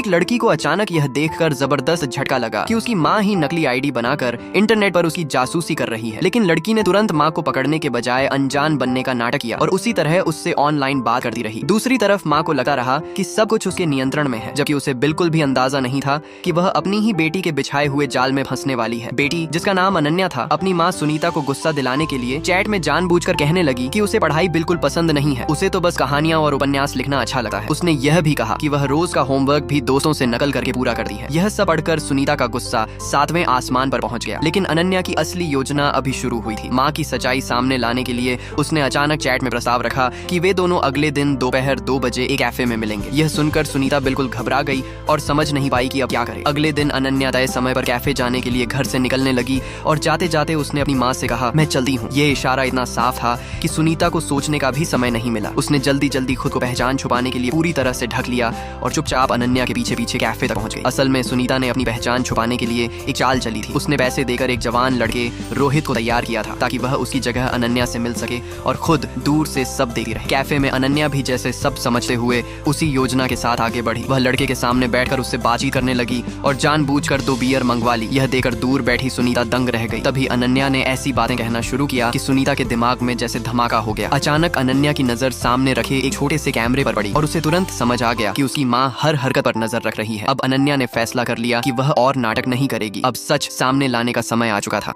एक लड़की को अचानक यह देखकर जबरदस्त झटका लगा कि उसकी माँ ही नकली आईडी बनाकर इंटरनेट पर उसकी जासूसी कर रही है। लेकिन लड़की ने तुरंत माँ को पकड़ने के बजाय अनजान बनने का नाटक किया और उसी तरह उससे ऑनलाइन बात करती रही। दूसरी तरफ माँ को लगता रहा कि सब कुछ उसके नियंत्रण में है, जबकि उसे बिल्कुल भी अंदाजा नहीं था कि वह अपनी ही बेटी के बिछाए हुए जाल में फंसने वाली है। बेटी, जिसका नाम अनन्या था, अपनी माँ सुनीता को गुस्सा दिलाने के लिए चैट में जानबूझकर कहने लगी कि उसे पढ़ाई बिल्कुल पसंद नहीं है, उसे तो बस कहानियां और उपन्यास लिखना अच्छा लगता है। उसने यह भी कहा कि वह रोज का होमवर्क भी दोस्तों से नकल करके पूरा करती है। यह सब पढ़कर सुनीता का गुस्सा 7वें आसमान पर पहुंच गया। लेकिन अनन्या की असली योजना अभी शुरू हुई थी। माँ की सच्चाई सामने लाने के लिए उसने अचानक चैट में प्रस्ताव रखा कि वे दोनों अगले दिन दोपहर 2 बजे एक कैफे में मिलेंगे। यह सुनकर सुनीता बिल्कुल घबरा गई और समझ नहीं पाई कि अब क्या करे। अगले दिन अनन्या तय समय पर कैफे जाने के लिए घर से निकलने लगी और जाते जाते उसने अपनी माँ से कहा, मैं चलती हूँ। यह इशारा इतना साफ था कि सुनीता को सोचने का भी समय नहीं मिला। उसने जल्दी जल्दी खुद को पहचान छुपाने के लिए पूरी तरह से ढक लिया और चुपचाप अनन्या के पीछे पीछे कैफे तक पहुंच गई। असल में सुनीता ने अपनी पहचान छुपाने के लिए एक चाल चली थी। उसने पैसे देकर एक जवान लड़के रोहित को तैयार किया था ताकि वह उसकी जगह अनन्या से मिल सके और खुद दूर से सब देखती रहे। कैफे में अनन्या भी जैसे सब समझते हुए उसी योजना के साथ आगे बढ़ी। वह लड़के के सामने बैठकर उससे बातचीत करने लगी और जानबूझकर 2 बियर मंगवा ली। यह देखकर दूर बैठी सुनीता दंग रह गई। तभी अनन्या ने ऐसी बातें कहना शुरू किया कि सुनीता के दिमाग में जैसे धमाका हो गया। अचानक अनन्या की नजर सामने रखे एक छोटे से कैमरे पर पड़ी और उसे तुरंत समझ आ गया कि उसकी माँ हर हरकत पर नजर रख रही है। अब अनन्या ने फैसला कर लिया कि वह और नाटक नहीं करेगी। अब सच सामने लाने का समय आ चुका था।